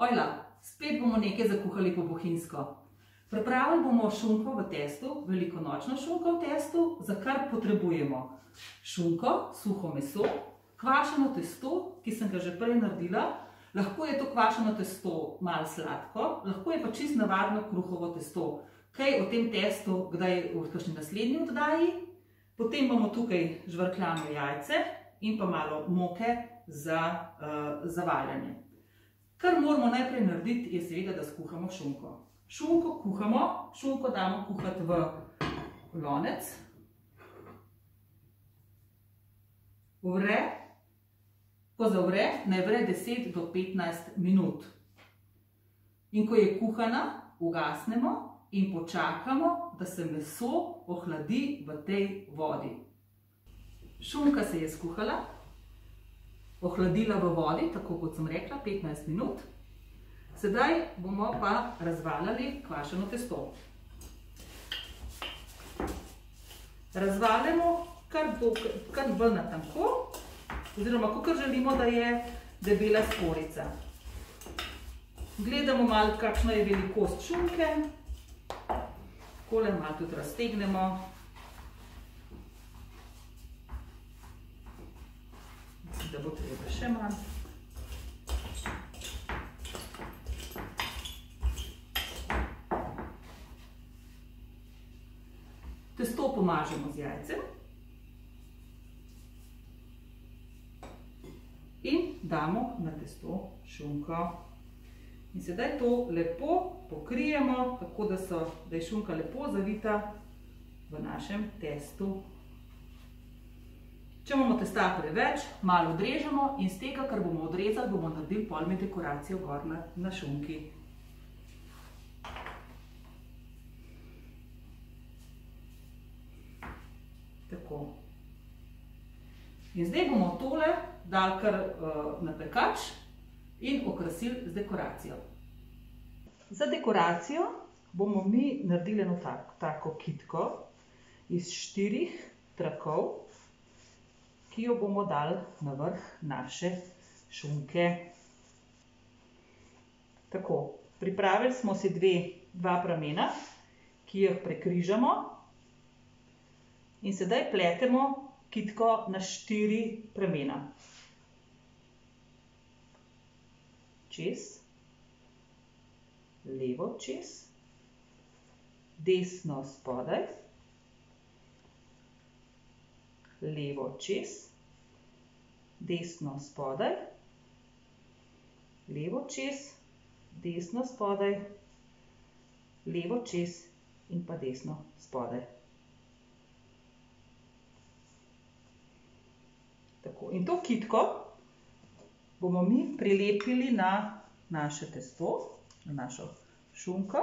Ojla, spet bomo nekaj zakuhali po bohinjsko. Pripravili bomo šunko v testu, velikonočno šunko v testu, za kar potrebujemo šunko, suho meso, kvašeno testo, ki sem ga že prej naredila. Lahko je to kvašeno testo malo sladko, lahko je pa čisto navadno kruhovo testo. Kaj o tem testu, kdaj v kakšni naslednji oddaji. Potem bomo tukaj žvrkljano jajce in pa malo moke za valjanje. Kar moramo najprej narediti, je seveda, da skuhamo šunko. Šunko kuhamo, šunko damo kuhati v lonec. Vre, ko zavre, naj vre 10 do 15 minut. In ko je kuhana, ugasnemo in počakamo, da se meso ohladi v tej vodi. Šunka se je skuhala, ohladila v vodi, tako kot sem rekla, 15 minut. Sedaj bomo pa razvaljali kvašeno testo. Razvaljamo kar bolj na tanko, oziroma kakor želimo, da je debela skorjica. Gledamo malo, kakšna je velikost šunke. Takole malo tudi raztegnemo. Mislim, da bo treba še malo. Testo pomažemo z jajcem. In damo na testo šunko. In sedaj to lepo pokrijemo, tako da je šunka lepo zavita v našem testu. Če imamo testa preveč, malo odrežemo in z tega, kar bomo odrezali, bomo naredili polno dekoracijo gor na šunki. Tako. In zdaj bomo tole dali kar na pekač in okrasili z dekoracijo. Za dekoracijo bomo mi naredili eno tako kitko iz 4 trakov, ki jo bomo dali na vrh naše šunke. Tako, pripravili smo si dva pramena, ki jih prekrižamo in sedaj pletemo kitko na 4 pramena. Čez, levo čez, desno spodaj, levo čez, desno spodaj, levo čez, desno spodaj, levo čez in pa desno spodaj. Tako, in to kitko bomo mi prilepili na naše testo, na našo šunko.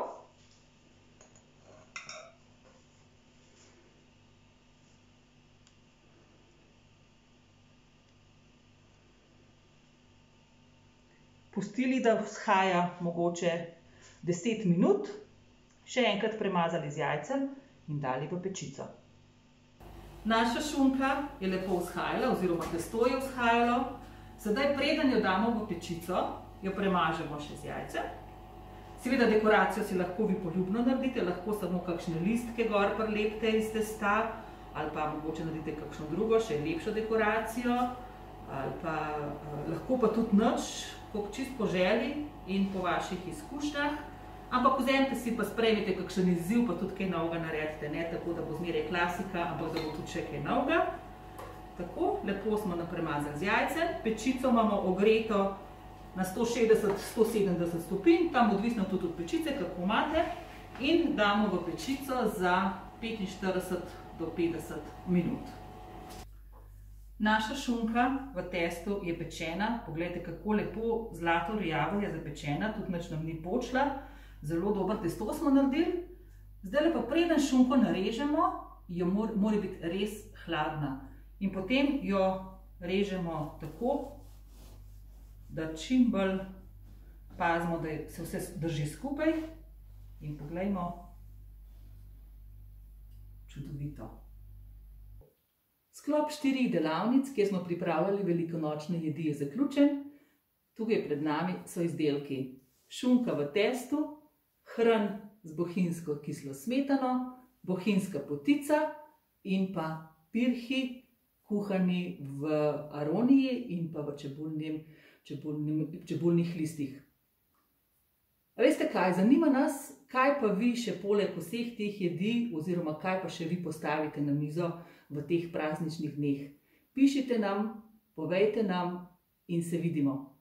Pustili, da vzhaja mogoče 10 minut, še enkrat premazali z jajcem in dali v pečico. Naša šunka je lepo vzhajala, oziroma testo je vzhajalo. Sedaj, preden jo damo v pečico, jo premažemo še z jajcem. Seveda, dekoracijo si lahko vi poljubno naredite, lahko samo kakšne listke gor prilepite iz testa, ali pa mogoče naredite kakšno drugo, še lepšo dekoracijo, ali pa lahko pa tudi nič, koliko čisto po želji in po vaših izkušnjah. Ampak vzemite si pa sprejmite kakšen izziv, pa tudi kaj novega naredite, ne tako, da bo zmeraj klasika, ampak da bo tudi še kaj novega. Tako, lepo smo napremazali z jajcem. Pečico imamo ogreto na 160–170 stopinj, tam odvisno tudi od pečice, kako imate. In damo v pečico za 45 do 50 minut. Naša šunka v testu je pečena. Poglejte, kako lepo zlato rjavo je zapečena, tudi nič nam ni počla. Zelo dober testo smo naredili. Zdaj pa preden šunko narežemo, jo mora biti res hladna. In potem jo režemo tako, da čim bolj pazimo, da se vse drži skupaj. In poglejmo, čudovito. Sklop 4 delavnic, kjer smo pripravljali velikonočne jedi, je zaključen. Tukaj pred nami so izdelki šunka v testu, hren z bohinjsko kislo smetano, bohinjska potica in pa pirhi, kuhani v aroniji in pa v čebulnih listih. Veste kaj, zanima nas, kaj pa vi še poleg vseh teh jedi oziroma kaj pa še vi postavite na mizo v teh prazničnih dneh. Pišite nam, povejte nam in se vidimo.